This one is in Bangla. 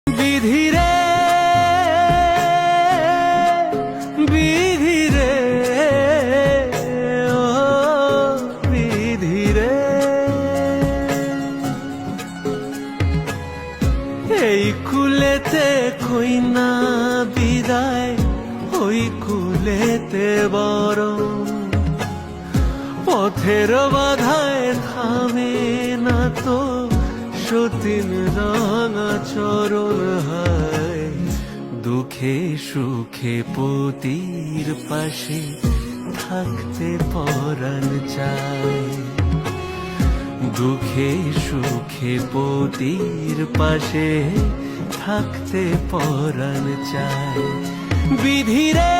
বিধিরে বিধিরে ও বিধিরে, এই কুলেতে কইনা বিদায়, ওই কুলেতে বরং পথের বাধায় থামে না তো সতীন রাঙা চরণ হায়। দুঃখে সুখে পতির পাশে থাকতে পরাণ চায়, দুঃখে সুখে পতির পাশে থাকতে পরাণ চায়। বিধিরে